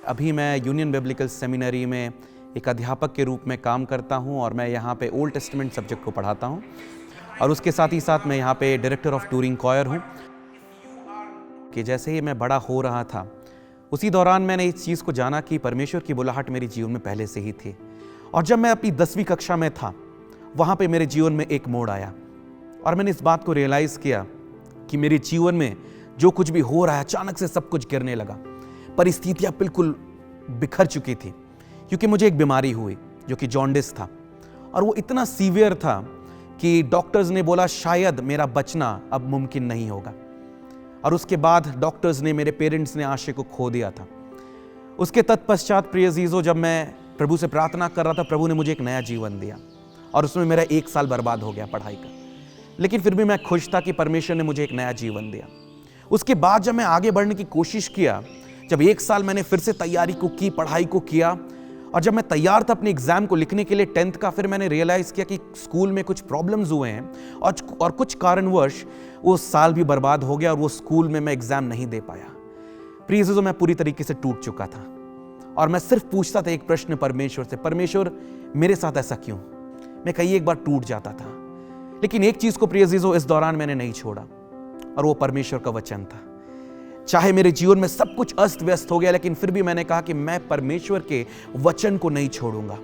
अभी मैं union biblical seminary में एक अध्यापक के रूप में काम करता हूं और मैं यहाँ पे ओल्ड टेस्टामेंट सब्जेक्ट को पढ़ाता हूं और उसके साथ ही साथ मैं यहाँ पे डायरेक्टर ऑफ टूरिंग कॉयर हूं। कि जैसे ही मैं बड़ा हो रहा था उसी दौरान मैंने इस चीज़ को जाना कि परमेश्वर की बुलाहट मेरे जीवन में पहले से ही थी। और जब मैं अपनी 10वीं कक्षा में था वहाँ पे मेरे जीवन में एक मोड़ आया और मैंने इस बात को रियलाइज़ किया कि मेरे जीवन में जो कुछ भी हो रहा है अचानक से सब कुछ गिरने लगा। परिस्थितियाँ बिल्कुल बिखर चुकी थी क्योंकि मुझे एक बीमारी हुई जो कि जॉन्डिस था और वो इतना सीवियर था कि डॉक्टर्स ने बोला शायद मेरा बचना अब मुमकिन नहीं होगा। और उसके बाद डॉक्टर्स ने, मेरे पेरेंट्स ने आशा को खो दिया था। उसके तत्पश्चात प्रिय अजीजों, जब मैं प्रभु से प्रार्थना कर रहा था, प्रभु ने मुझे एक नया जीवन दिया और उसमें मेरा 1 साल बर्बाद हो गया पढ़ाई का, लेकिन फिर भी मैं खुश था कि परमेश्वर ने मुझे एक नया जीवन दिया। उसके बाद जब मैं आगे बढ़ने की कोशिश किया, जब 1 साल मैंने फिर से तैयारी को की, पढ़ाई को किया और जब मैं तैयार था अपने एग्जाम को लिखने के लिए 10th का, फिर मैंने रियलाइज किया कि स्कूल में कुछ प्रॉब्लम्स हुए हैं और कुछ कारणवश वो साल भी बर्बाद हो गया और वो स्कूल में मैं एग्जाम नहीं दे पाया। प्रिय अजीजों, मैं पूरी तरीके से टूट चुका था और मैं सिर्फ पूछता था एक प्रश्न परमेश्वर से, परमेश्वर मेरे साथ ऐसा क्यों? मैं कई एक बार टूट जाता था, लेकिन एक चीज को प्रिय अजीजों इस दौरान मैंने नहीं छोड़ा और वो परमेश्वर का वचन था। चाहे मेरे जीवन में सब कुछ अस्त व्यस्त हो गया, लेकिन फिर भी मैंने कहा कि मैं परमेश्वर के वचन को नहीं छोड़ूंगा।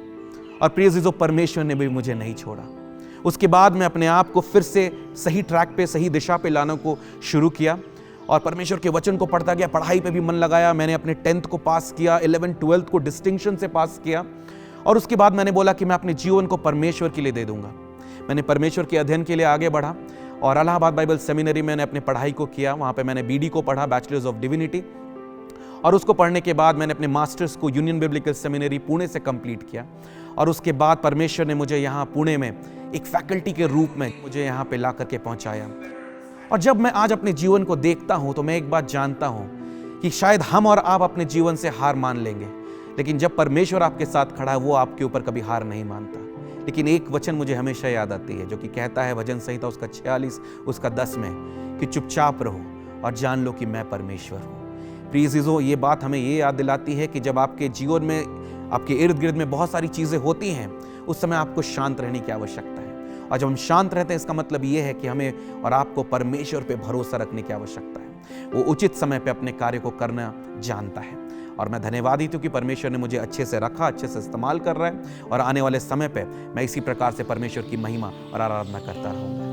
और प्रिय अजीजों, परमेश्वर ने भी मुझे नहीं छोड़ा। उसके बाद मैं अपने आप को फिर से सही ट्रैक पे, सही दिशा पे लाने को शुरू किया और परमेश्वर के वचन को पढ़ता गया। पढ़ाई पे भी मन लगाया। मैंने अपने 10th को पास किया, 11th 12th को डिस्टिंक्शन से पास किया और उसके बाद मैंने बोला कि मैं अपने जीवन को परमेश्वर के लिए दे दूंगा। मैंने परमेश्वर के अध्ययन के लिए आगे बढ़ा और इलाहाबाद बाइबल सेमिनरी में मैंने अपने पढ़ाई को किया। वहाँ पे मैंने बीडी को पढ़ा, बैचलर्स ऑफ डिविनिटी, और उसको पढ़ने के बाद मैंने अपने मास्टर्स को यूनियन बिब्लिकल सेमिनरी पुणे से कंप्लीट किया। और उसके बाद परमेश्वर ने मुझे यहाँ पुणे में एक फैकल्टी के रूप में मुझे यहाँ पे ला करके पहुँचाया। और जब मैं आज अपने जीवन को देखता हूँ तो मैं एक बात जानता हूँ कि शायद हम और आप अपने जीवन से हार मान लेंगे, लेकिन जब परमेश्वर आपके साथ खड़ा है वो आपके ऊपर कभी हार नहीं मानता। लेकिन एक वचन मुझे हमेशा याद आती है जो कि कहता है भजन संहिता उसका 46 उसका 10 में कि चुपचाप रहो और जान लो कि मैं परमेश्वर हूँ। प्रिय अजीजों, ये बात हमें ये याद दिलाती है कि जब आपके जीवन में, आपके इर्द गिर्द में बहुत सारी चीज़ें होती हैं, उस समय आपको शांत रहने की आवश्यकता है। और जब हम शांत रहते हैं इसका मतलब ये है कि हमें और आपको परमेश्वर पे भरोसा रखने की आवश्यकता है। वो उचित समय पे अपने कार्य को करना जानता है और मैं धन्यवादित हूँ कि परमेश्वर ने मुझे अच्छे से रखा, अच्छे से इस्तेमाल कर रहा है और आने वाले समय पे मैं इसी प्रकार से परमेश्वर की महिमा और आराधना करता रहूँगा।